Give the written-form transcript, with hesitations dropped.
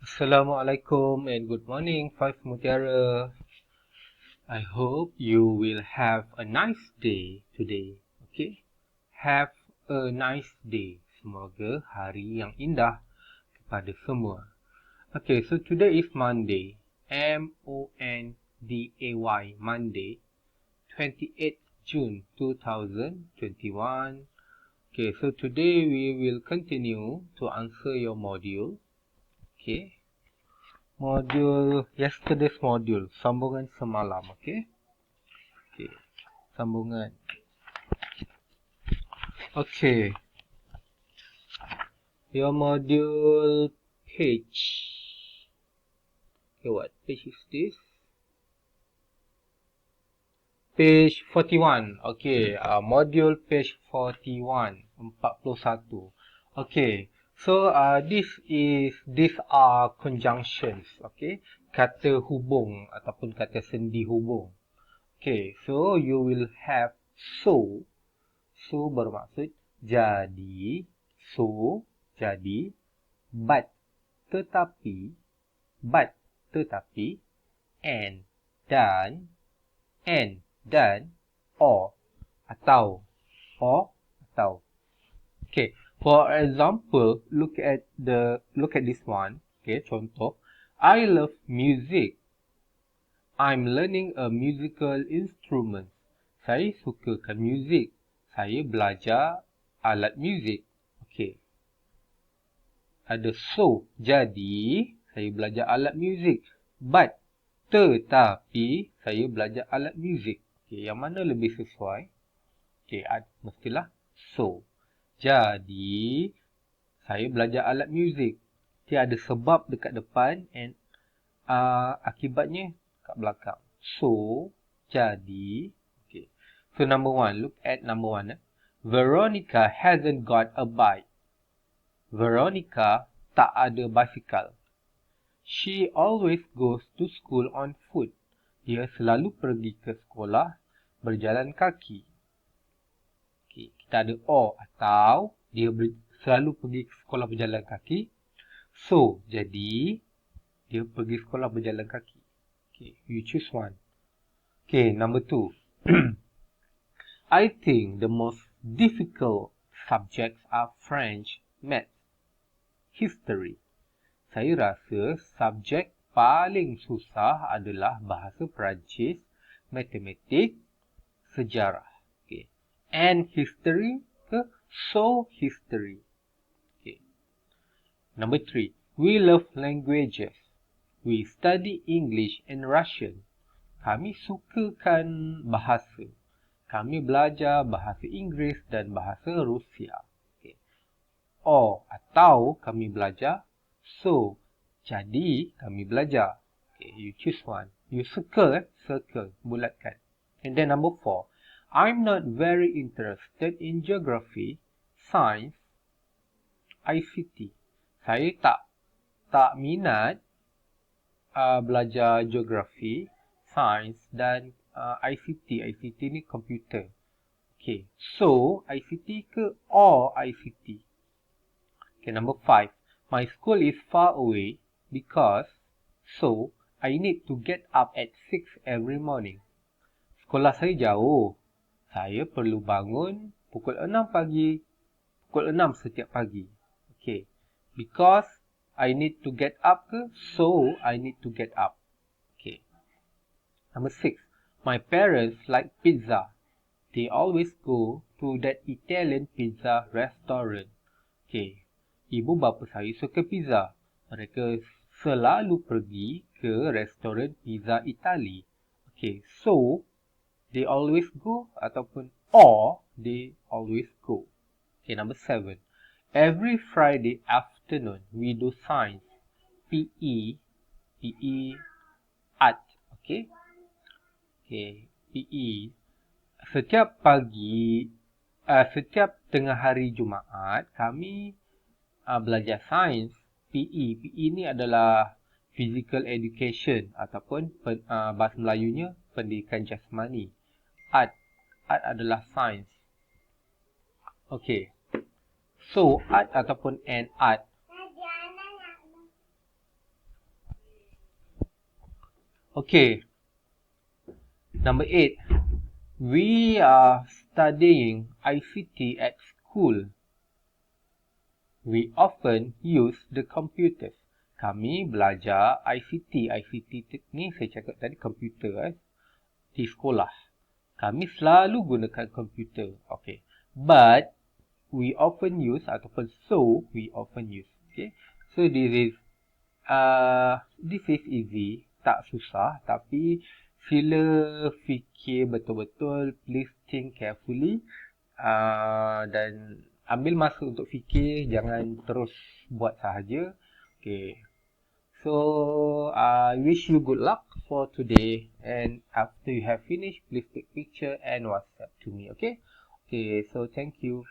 Assalamualaikum and good morning, Five Mutiara. I hope you will have a nice day today. Okay? Have a nice day. Semoga hari yang indah kepada semua. Okay, so today is Monday. M-O-N-D-A-Y, Monday, 28th June 2021. Okay, so today we will continue to answer your module. Okay. Yesterday's module, sambungan semalam, okay? Okay, sambungan. Okay. Your module page. Okay, what page is this? Page 41. Okay, module page 41, 41. Okay. So these are conjunctions, okay? Kata hubung ataupun kata sendi hubung. Okay, so you will have so. So bermaksud jadi, so jadi, but tetapi, and dan, or atau. Okay, for example, look at this one. Okay, contoh, I love music. I'm learning a musical instrument. Saya sukakan muzik. Saya belajar alat muzik. Okay. Ada so, jadi saya belajar alat muzik. But, tetapi saya belajar alat muzik. Okay, yang mana lebih sesuai? Okay, mestilah so. Jadi, saya belajar alat muzik. Okay, ada sebab dekat depan and akibatnya kat belakang. So, jadi. Okay. So, number one. Look at number one. Veronica hasn't got a bike. Veronica tak ada basikal. She always goes to school on foot. Dia selalu pergi ke sekolah berjalan kaki. Okay. Kita ada or atau dia selalu pergi ke sekolah berjalan kaki. So, jadi dia pergi sekolah berjalan kaki. Okay, you choose one. Okay, number two. I think the most difficult subjects are French, Maths, History. Saya rasa subjek paling susah adalah bahasa Perancis, Matematik, Sejarah. Okay. And History ke so History. Okay. Number three. We love languages. We study English and Russian. Kami sukakan bahasa. Kami belajar bahasa Inggeris dan bahasa Rusia. Okay. Or atau kami belajar. So, jadi kami belajar. Okay, you choose one. You circle, bulatkan. And then number four. I'm not very interested in geography, science, ICT. Saya tak minat belajar geografi, sains dan ICT. ICT ni komputer. Okay. So, ICT ke or ICT? Okay, number 5. My school is far away because so I need to get up at 6 every morning. Sekolah saya jauh. Saya perlu bangun pukul 6 pagi. Pukul 6 setiap pagi. Okay. Because I need to get up ke so I need to get up. Okay. Number 6. My parents like pizza. They always go to that Italian pizza restaurant. Okay. Ibu bapa saya suka pizza. Mereka selalu pergi ke restoran pizza Itali. Okay. So, they always go ataupun or they always go. Okay. Number 7. Every Friday afternoon, we do science, PE, art. Okay. Okay, PE. Setiap pagi, setiap tengah hari Jumaat, kami belajar sains, PE. PE ni adalah physical education ataupun bahasa Melayunya pendidikan jasmani. Art adalah sains. Okay. So, art ataupun an art. Okay, number 8. We are studying ICT at school. We often use the computers. Kami belajar ICT. ICT ni saya cakap tadi komputer di sekolah. Kami selalu gunakan komputer. Okay. But we often use ataupun so we often use. Okay. So this is easy, tak susah, tapi sila fikir betul-betul, please think carefully, dan ambil masa untuk fikir, jangan terus buat sahaja. Okay. So I wish you good luck for today, and after you have finished, please take picture and WhatsApp to me. Okay. Okay. So thank you.